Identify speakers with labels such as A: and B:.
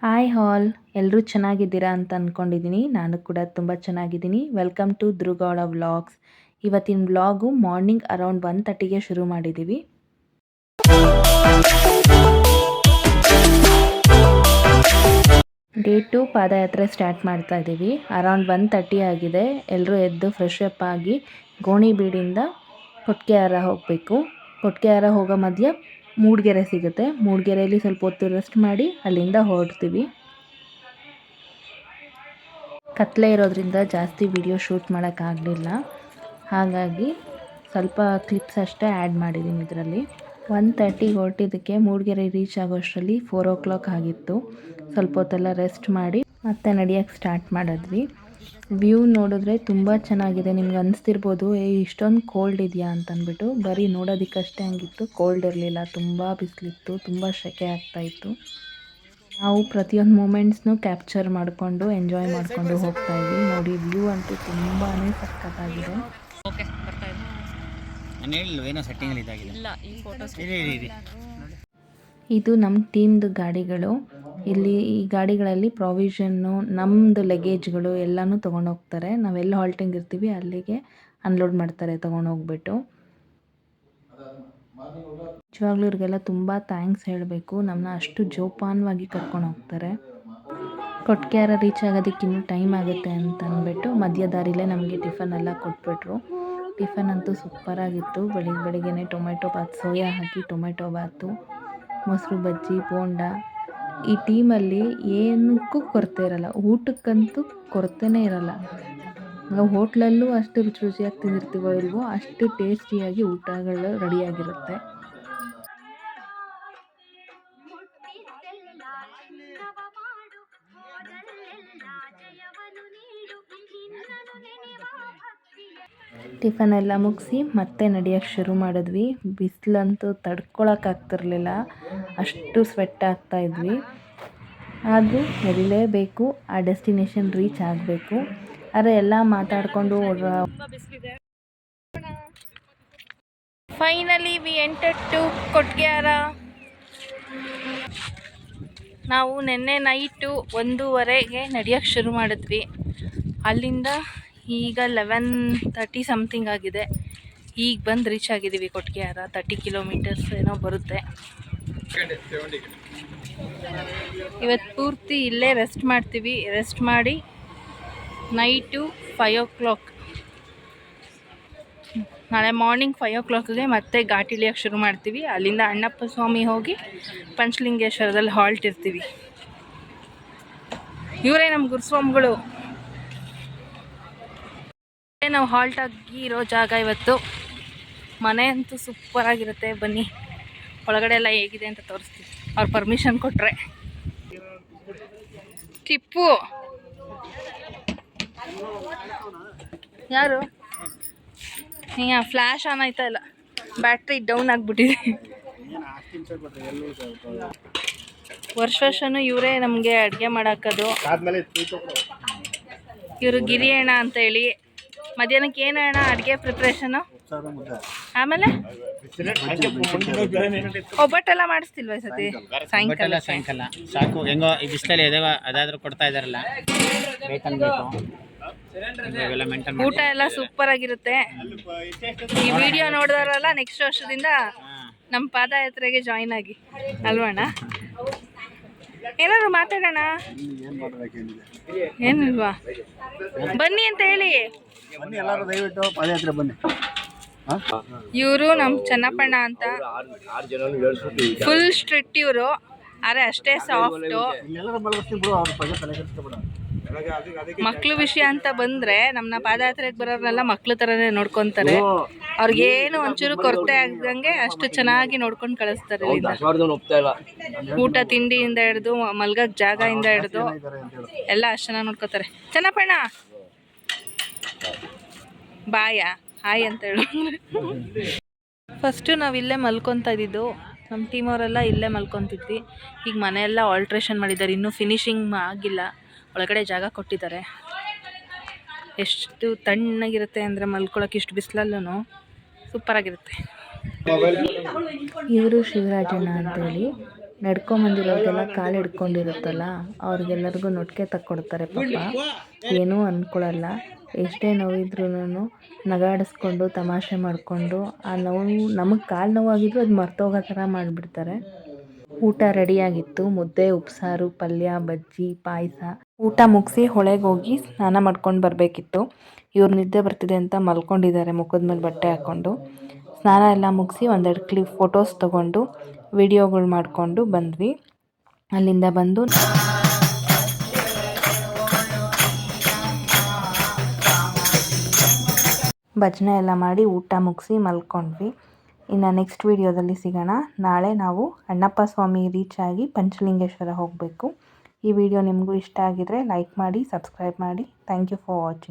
A: Hi ಹಾಲ್, ಎಲ್ಲರೂ ಚೆನ್ನಾಗಿದ್ದೀರಾ ಅಂತ ಅಂದ್ಕೊಂಡಿದ್ದೀನಿ. ನಾನು ಕೂಡ ತುಂಬ ಚೆನ್ನಾಗಿದ್ದೀನಿ. Welcome to Dhrugowda vlogs. ಇವತ್ತಿನ ವ್ಲಾಗು ಮಾರ್ನಿಂಗ್ ಅರೌಂಡ್ 1:30ಗೆ ಶುರು ಮಾಡಿದ್ದೀವಿ. ಡೇ 2 ಪಾದಯಾತ್ರೆ ಸ್ಟಾರ್ಟ್ ಮಾಡ್ತಾ ಇದ್ದೀವಿ. ಅರೌಂಡ್ 1:30 ಆಗಿದೆ. ಎಲ್ಲರೂ ಎದ್ದು ಫ್ರೆಶ್ ಅಪ್ ಆಗಿ ಗೋಣಿಬೀಡಿಂದ ಕೊಟ್ಗೆಹಾರ ಹೋಗಬೇಕು. ಕೊಟ್ಗೆಹಾರ ಹೋಗೋ ಮಧ್ಯ ಮೂಡಿಗೆರೆ ಸಿಗುತ್ತೆ. ಮೂಡಿಗೆರೆಯಲ್ಲಿ ಸ್ವಲ್ಪ ಹೊತ್ತು ರೆಸ್ಟ್ ಮಾಡಿ ಅಲ್ಲಿಂದ ಹೊರಡ್ತೀವಿ. ಕತ್ಲೆ ಇರೋದ್ರಿಂದ ಜಾಸ್ತಿ ವಿಡಿಯೋ ಶೂಟ್ ಮಾಡೋಕ್ಕಾಗಲಿಲ್ಲ, ಹಾಗಾಗಿ ಸ್ವಲ್ಪ ಕ್ಲಿಪ್ಸ್ ಅಷ್ಟೇ ಆ್ಯಡ್ ಮಾಡಿದ್ದೀನಿ ಇದರಲ್ಲಿ. 1:30 ಹೊರಟಿದ್ದಕ್ಕೆ ಮೂಡಿಗೆರೆ ರೀಚ್ ಆಗೋಷ್ಟರಲ್ಲಿ 4 o'clock ಆಗಿತ್ತು. ಸ್ವಲ್ಪ ಹೊತ್ತೆಲ್ಲ ರೆಸ್ಟ್ ಮಾಡಿ ಮತ್ತೆ ನಡೆಯೋಕ್ಕೆ ಸ್ಟಾರ್ಟ್ ಮಾಡಿದ್ವಿ. ವ್ಯೂ ನೋಡಿದ್ರೆ ತುಂಬ ಚೆನ್ನಾಗಿದೆ. ನಿಮ್ಗೆ ಅನಿಸ್ತಿರ್ಬೋದು ಇಷ್ಟೊಂದು ಕೋಲ್ಡ್ ಇದೆಯಾ ಅಂತಂದ್ಬಿಟ್ಟು. ಬರೀ ನೋಡೋದಕ್ಕಷ್ಟೇ ಹಂಗಿತ್ತು, ಕೋಲ್ಡ್ ಇರಲಿಲ್ಲ. ತುಂಬ ಬಿಸಿಲಿತ್ತು, ತುಂಬ ಸೆಕೆ ಆಗ್ತಾಯಿತ್ತು. ನಾವು ಪ್ರತಿಯೊಂದು ಮೂಮೆಂಟ್ಸ್ನೂ ಕ್ಯಾಪ್ಚರ್ ಮಾಡಿಕೊಂಡು ಎಂಜಾಯ್ ಮಾಡಿಕೊಂಡು ಹೋಗ್ತಾ ಇದ್ವಿ. ನೋಡಿ, ವ್ಯೂ ಅಂತೂ ತುಂಬಾ ಸಖತ್ತಾಗಿದೆ. ಇದು ನಮ್ಮ ಟೀಮ್ದು ಗಾಡಿಗಳು. ಇಲ್ಲಿ ಈ ಗಾಡಿಗಳಲ್ಲಿ ಪ್ರಾವಿಷನ್ನು, ನಮ್ಮದು ಲಗೇಜ್ಗಳು ಎಲ್ಲನೂ ತೊಗೊಂಡೋಗ್ತಾರೆ. ನಾವೆಲ್ಲ ಹಾಲ್ಟಿಂಗ್ ಇರ್ತೀವಿ ಅಲ್ಲಿಗೆ ಅನ್ಲೋಡ್ ಮಾಡ್ತಾರೆ ತೊಗೊಂಡೋಗ್ಬಿಟ್ಟು. ನಿಜವಾಗ್ಲೂ ಇವ್ರಿಗೆಲ್ಲ ತುಂಬ ಥ್ಯಾಂಕ್ಸ್ ಹೇಳಬೇಕು. ನಮ್ಮನ್ನ ಅಷ್ಟು ಜೋಪಾನವಾಗಿ ಕರ್ಕೊಂಡು ಹೋಗ್ತಾರೆ. ಕೊಟ್ಗೆಹಾರ ರೀಚ್ ಆಗೋದಕ್ಕೆ ಇನ್ನೂ ಟೈಮ್ ಆಗುತ್ತೆ ಅಂತ ಅಂದ್ಬಿಟ್ಟು ಮಧ್ಯ ದಾರಿಲೇ ನಮಗೆ ಟಿಫನ್ ಎಲ್ಲ ಕೊಟ್ಬಿಟ್ರು. ಟಿಫನ್ ಅಂತೂ ಸೂಪರಾಗಿತ್ತು. ಬೆಳಿಗ್ಗೆನೇ ಟೊಮೆಟೊ ಬಾತ್, ಸೋಯಾ ಹಾಕಿ ಟೊಮೆಟೊ ಬಾತು, ಮೊಸರು ಬಜ್ಜಿ, ಬೋಂಡ. ಈ ಟೀಮಲ್ಲಿ ಏನಕ್ಕೂ ಕೊರತೆ ಇರಲ್ಲ, ಊಟಕ್ಕಂತೂ ಕೊರತೆನೇ ಇರಲ್ಲ. ನಾವು ಹೋಟ್ಲಲ್ಲೂ ಅಷ್ಟು ರುಚಿ ರುಚಿಯಾಗಿ ತಿಂದಿರ್ತೀವೋ ಇಲ್ವೋ, ಅಷ್ಟು ಟೇಸ್ಟಿಯಾಗಿ ಊಟಗಳು ರೆಡಿಯಾಗಿರುತ್ತೆ. ಟಿಫನ್ ಎಲ್ಲ ಮುಗಿಸಿ ಮತ್ತೆ ನಡೆಯೋಕ್ಕೆ ಶುರು ಮಾಡಿದ್ವಿ. ಬಿಸಿಲಂತೂ ತಡ್ಕೊಳಕ್ಕಾಗ್ತಿರ್ಲಿಲ್ಲ, ಅಷ್ಟು ಸ್ವೆಟ್ ಆಗ್ತಾ ಇದ್ವಿ. ಆದರೂ ನಡಿಲೇಬೇಕು, ಆ ಡೆಸ್ಟಿನೇಷನ್ ರೀಚ್ ಆಗಬೇಕು. ಆದರೆ ಎಲ್ಲ ಮಾತಾಡಿಕೊಂಡು ಫೈನಲಿ ವಿ ಎಂಟರ್ಡ್ ಟು ಕೊಟ್ಗೆಹಾರ. ನಾವು ನಿನ್ನೆ ನೈಟು 1:30ಗೆ ನಡೆಯೋಕ್ಕೆ ಶುರು ಮಾಡಿದ್ವಿ. ಅಲ್ಲಿಂದ ಈಗ 11:30 ಸಮಥಿಂಗ್ ಆಗಿದೆ. ಈಗ ಬಂದು ರೀಚ್ ಆಗಿದ್ದೀವಿ ಕೊಟ್ಗೆಹಾರ. 30 ಕಿಲೋಮೀಟರ್ಸ್ ಏನೋ ಬರುತ್ತೆ. ಇವತ್ತು ಪೂರ್ತಿ ಇಲ್ಲೇ ರೆಸ್ಟ್ ಮಾಡ್ತೀವಿ. ರೆಸ್ಟ್ ಮಾಡಿ ನೈಟು 5 o'clock, ನಾಳೆ ಮಾರ್ನಿಂಗ್ 5 o'clockಗೆ ಮತ್ತೆ ಘಾಟ್ ಇಳಿಯೋಕ್ಕೆ ಶುರು ಮಾಡ್ತೀವಿ. ಅಲ್ಲಿಂದ ಅಣ್ಣಪ್ಪ ಸ್ವಾಮಿ ಹೋಗಿ ಪಂಚಲಿಂಗೇಶ್ವರದಲ್ಲಿ ಹಾಲ್ಟ್ ಇರ್ತೀವಿ. ಇವರೇ ನಮ್ಮ ಗುರುಸ್ವಾಮಿಗಳು. ನಾವು ಹಾಲ್ಟ್ ಆಗಿ ಇರೋ ಜಾಗ ಇವತ್ತು. ಮನೆ ಅಂತೂ ಸೂಪರಾಗಿರುತ್ತೆ. ಬನ್ನಿ ಒಳಗಡೆ ಎಲ್ಲ ಹೇಗಿದೆ ಅಂತ ತೋರಿಸ್ತೀವಿ, ಅವ್ರು ಪರ್ಮಿಷನ್ ಕೊಟ್ಟರೆ. ಟಿಪ್ಪು ಯಾರು? ಈಗ ಫ್ಲ್ಯಾಶ್ ಆನ್ ಆಯ್ತಾ ಇಲ್ಲ, ಬ್ಯಾಟ್ರಿ ಡೌನ್ ಆಗಿಬಿಟ್ಟಿದೆ. ವರ್ಷನೂ ಇವರೇ ನಮಗೆ ಅಡುಗೆ ಮಾಡಾಕೋದು. ಇವರು ಗಿರಿ ಅಣ್ಣ ಅಂತ ಹೇಳಿ. ಮಧ್ಯಾಹ್ನಕ್ಕೆ ಏನು ಅಣ್ಣ ಅಡುಗೆ ಪ್ರಿಪ್ರೇಷನು? ಆಮೇಲೆ ಒಬ್ಬಟ್ಟೆಲ್ಲ ಮಾಡಿಸ್ತಿಲ್ವ ಈ ಸತಿ? ಸಾಯಂಕಾಲ
B: ಸಾಕು, ಹೆಂಗೋ ಈ ಬಿಸಿಲಲ್ಲಿ ಅದಾದ್ರೂ ಕೊಡ್ತಾ ಇದಾರಲ್ಲ.
A: ಊಟ ಎಲ್ಲ ಸೂಪರ್ ಆಗಿರುತ್ತೆ. ಈ ವಿಡಿಯೋ ನೋಡಿದಾರಲ್ಲ, ನೆಕ್ಸ್ಟ್ ವರ್ಷದಿಂದ ನಮ್ಮ ಪಾದಯಾತ್ರೆಗೆ ಜಾಯಿನ್ ಆಗಿ, ಅಲ್ವಣ್ಣ? ಏನಾದ್ರು ಮಾತಾಡೋಣ. ಏನಿಲ್ವಾ? ಬನ್ನಿ ಅಂತ ಹೇಳಿ. ಇವರು ನಮ್ಮ ಚೆನ್ನಪ್ಪಣ್ಣ ಅಂತ, ಫುಲ್ ಸ್ಟ್ರಿಕ್ಟ್ ಇವರು, ಆದರೆ ಅಷ್ಟೇ ಸಾಫ್ಟು. ಮಕ್ಳು ವಿಷಯ ಅಂತ ಬಂದರೆ ನಮ್ಮನ್ನ ಪಾದಯಾತ್ರೆಗೆ ಬರೋರ್ನೆಲ್ಲ ಮಕ್ಳು ಥರನೇ ನೋಡ್ಕೊತಾರೆ. ಅವ್ರಿಗೇನು ಒಂಚೂರು ಕೊರತೆ ಆಗದಂಗೆ ಅಷ್ಟು ಚೆನ್ನಾಗಿ ನೋಡ್ಕೊಂಡು ಕಳಿಸ್ತಾರೆ. ಊಟ ತಿಂಡಿಯಿಂದ ಹಿಡಿದು ಮಲ್ಗಕ್ಕೆ ಜಾಗದಿಂದ ಹಿಡಿದು ಎಲ್ಲ ಅಷ್ಟು ಚೆನ್ನಾಗಿ ನೋಡ್ಕೊತಾರೆ. ಚೆನ್ನಪ್ಪಣ್ಣ ಬಾಯ ಹಾಯ್ ಅಂತ ಹೇಳು. ಫಸ್ಟು ನಾವು ಇಲ್ಲೇ ಮಲ್ಕೊತಾ ಇದ್ದಿದ್ದು, ನಮ್ಮ ಟೀಮವರೆಲ್ಲ ಇಲ್ಲೇ ಮಲ್ಕೊತಿದ್ವಿ. ಈಗ ಮನೆಯೆಲ್ಲ ಆಲ್ಟ್ರೇಷನ್ ಮಾಡಿದ್ದಾರೆ, ಇನ್ನೂ ಫಿನಿಶಿಂಗ್ ಆಗಿಲ್ಲ. ಒಳಗಡೆ ಜಾಗ ಕೊಟ್ಟಿದ್ದಾರೆ. ಎಷ್ಟು ತಣ್ಣಗಿರುತ್ತೆ ಅಂದರೆ ಮಲ್ಕೊಳಕ್ಕೆ, ಇಷ್ಟು ಬಿಸಿಲಲ್ಲೂ ಸೂಪರಾಗಿರುತ್ತೆ. ಇವರು ಶಿವರಾಜಣ್ಣ ಅಂತೇಳಿ, ನಡ್ಕೊಂಬಂದಿರೋರಿಗೆಲ್ಲ ಕಾಲು ಹಿಡ್ಕೊಂಡಿರುತ್ತಲ್ಲ ಅವ್ರಿಗೆಲ್ಲರಿಗೂ ನೊಟ್ಟಿಗೆ ತಕ್ಕೊಡ್ತಾರೆ ಪಾಪ. ಏನೂ ಅಂದ್ಕೊಳ್ಳಲ್ಲ. ಎಷ್ಟೇ ನೋವಿದ್ರೂ ನಗಾಡಿಸ್ಕೊಂಡು ತಮಾಷೆ ಮಾಡಿಕೊಂಡು ಆ ನೋವು ನಮಗೆ ಕಾಲು ನೋವಾಗಿದ್ರು ಅದು ಮರ್ತೋಗೋ ಥರ ಮಾಡಿಬಿಡ್ತಾರೆ. ಊಟ ರೆಡಿಯಾಗಿತ್ತು. ಮುದ್ದೆ, ಉಪ್ಸಾರು, ಪಲ್ಯ, ಬಜ್ಜಿ, ಪಾಯಸ. ಊಟ ಮುಗಿಸಿ ಹೊಳೆಗೆ ಹೋಗಿ ಸ್ನಾನ ಮಾಡ್ಕೊಂಡು ಬರಬೇಕಿತ್ತು. ಇವ್ರು ನಿದ್ದೆ ಬರ್ತಿದೆ ಅಂತ ಮಲ್ಕೊಂಡಿದ್ದಾರೆ ಮುಖದ ಮೇಲೆ ಬಟ್ಟೆ ಹಾಕ್ಕೊಂಡು. ಸ್ನಾನ ಎಲ್ಲ ಮುಗಿಸಿ ಒಂದೆರಡು ಫೋಟೋಸ್ ತೊಗೊಂಡು ವಿಡಿಯೋಗಳು ಮಾಡಿಕೊಂಡು ಬಂದ್ವಿ. ಅಲ್ಲಿಂದ ಬಂದು ಭಜನೆ ಎಲ್ಲ ಮಾಡಿ ಊಟ ಮುಗಿಸಿ ಮಲ್ಕೊಂಡ್ವಿ. ಇನ್ನು ನೆಕ್ಸ್ಟ್ ವೀಡಿಯೋದಲ್ಲಿ ಸಿಗೋಣ. ನಾಳೆ ನಾವು ಅಣ್ಣಪ್ಪ ಸ್ವಾಮಿ ರೀಚ್ ಆಗಿ ಪಂಚಲಿಂಗೇಶ್ವರ ಹೋಗಬೇಕು. ಈ ವಿಡಿಯೋ ನಿಮಗೂ ಇಷ್ಟ ಆಗಿದರೆ ಲೈಕ್ ಮಾಡಿ, ಸಬ್ಸ್ಕ್ರೈಬ್ ಮಾಡಿ. Thank you for watching.